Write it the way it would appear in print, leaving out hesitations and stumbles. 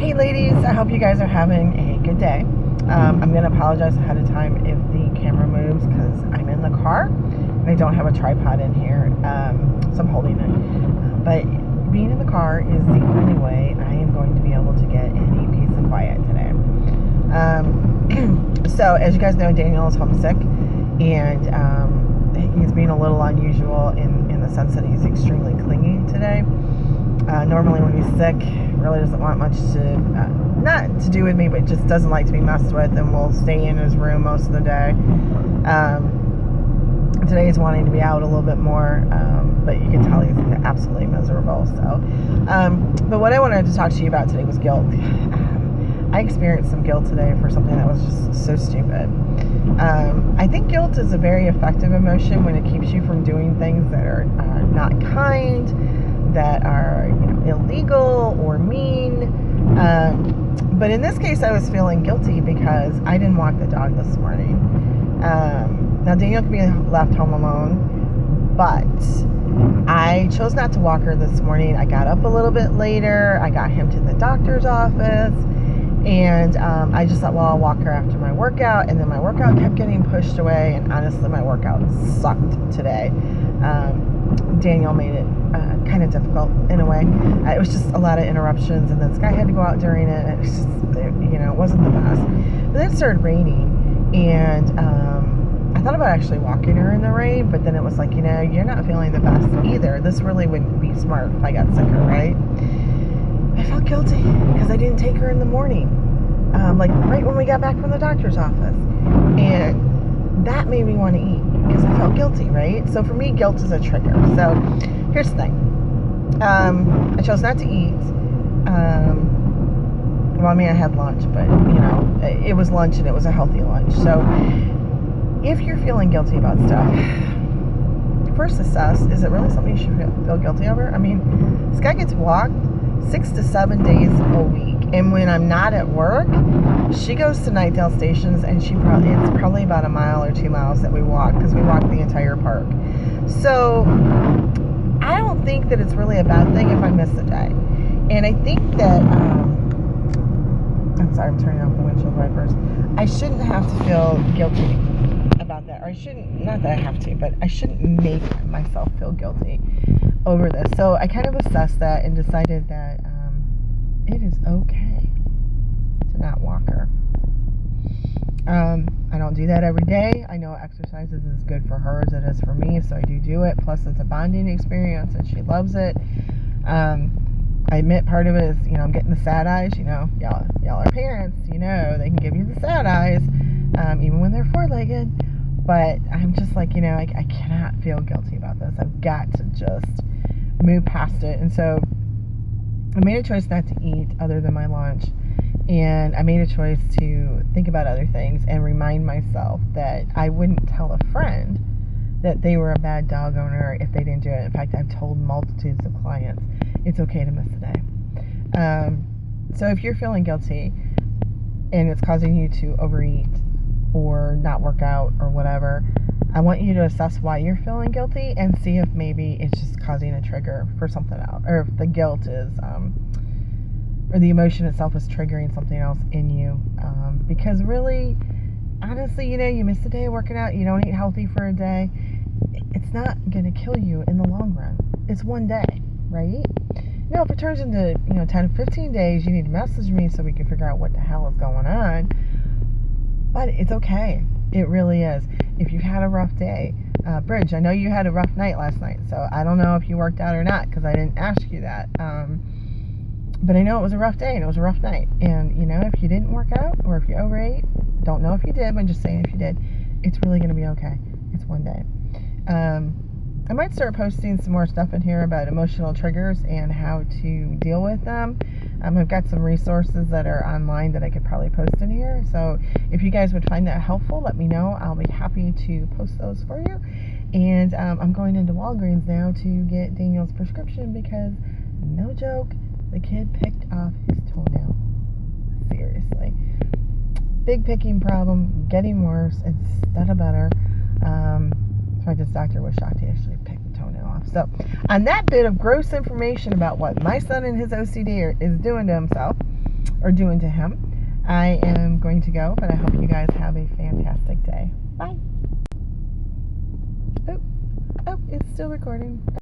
Hey ladies, I hope you guys are having a good day. I'm going to apologize ahead of time if the camera moves because I'm in the car and I don't have a tripod in here, so I'm holding it. But being in the car is the only way I am going to be able to get any peace and quiet today. So as you guys know, Daniel is homesick, and he's being a little unusual in the sense that he's extremely clingy today. Normally when he's sick, really doesn't want much to, not to do with me, but just doesn't like to be messed with, and will stay in his room most of the day. Today he's wanting to be out a little bit more, but you can tell he's absolutely miserable. So, but what I wanted to talk to you about today was guilt. I experienced some guilt today for something that was just so stupid. I think guilt is a very effective emotion when it keeps you from doing things that are not kind, that are illegal or mean. But in this case, I was feeling guilty because I didn't walk the dog this morning. Now Daniel can be left home alone, but I chose not to walk her this morning. I got up a little bit later. I got him to the doctor's office. And I just thought, well, I'll walk her after my workout. And then my workout kept getting pushed away. And honestly, my workout sucked today. Daniel made it kind of difficult in a way. It was just a lot of interruptions. And then Sky had to go out during it. And it was just, it wasn't the best. But then it started raining. And I thought about actually walking her in the rain. But then it was like, you're not feeling the best either. This really wouldn't be smart if I got sicker, right? I felt guilty because I didn't take her in the morning, like right when we got back from the doctor's office, and that made me want to eat because I felt guilty, right? So for me, guilt is a trigger. So here's the thing. I chose not to eat. Well, I mean, I had lunch, but it was lunch and it was a healthy lunch. So if you're feeling guilty about stuff, first assess, is it really something you should feel guilty over? I mean, Sky gets walked 6 to 7 days a week, and when I'm not at work, she goes to Nightdale Stations, and it's probably about 1 mile or 2 miles that we walk, because we walk the entire park. So I don't think that it's really a bad thing if I miss a day. And I think that I'm sorry, I'm turning off the windshield wipers. I shouldn't have to feel guilty about that, or I shouldn't, not that I have to, but I shouldn't make myself feel guilty over this. So I kind of assessed that and decided that it is okay to not walk her. I don't do that every day. I know exercise is as good for her as it is for me, so I do it. Plus it's a bonding experience and she loves it. I admit part of it is, I'm getting the sad eyes. Y'all are parents, they can give you the sad eyes, even when they're four-legged. But I'm just like, I cannot feel guilty about this. I've got to just move past it. And so I made a choice not to eat other than my lunch. And I made a choice to think about other things and remind myself that I wouldn't tell a friend that they were a bad dog owner if they didn't do it. In fact, I've told multitudes of clients it's okay to miss a day. So if you're feeling guilty and it's causing you to overeat or not work out or whatever, I want you to assess why you're feeling guilty and see if maybe it's just causing a trigger for something else, or if the guilt is, or the emotion itself is triggering something else in you. Because really, honestly, you miss a day of working out, you don't eat healthy for a day, it's not going to kill you in the long run. It's one day, right? If it turns into, 10 to 15 days, you need to message me so we can figure out what the hell is going on. But it's okay. It really is. If you've had a rough day, Bridge, I know you had a rough night last night, so I don't know if you worked out or not, because I didn't ask you that. But I know it was a rough day, and it was a rough night. And, if you didn't work out, or if you overate, don't know if you did, but I'm just saying if you did, it's really going to be okay. It's one day. I might start posting some more stuff in here about emotional triggers and how to deal with them. I've got some resources that are online that I could probably post in here. So if you guys would find that helpful, let me know. I'll be happy to post those for you. And I'm going into Walgreens now to get Daniel's prescription because, no joke, the kid picked off his toenail. Seriously. Big picking problem, getting worse instead of better. In fact, this doctor was shocked he actually picked the toenail off. So, on that bit of gross information about what my son and his OCD is doing to himself, or doing to him. I am going to go, but I hope you guys have a fantastic day. Bye. Oh, it's still recording.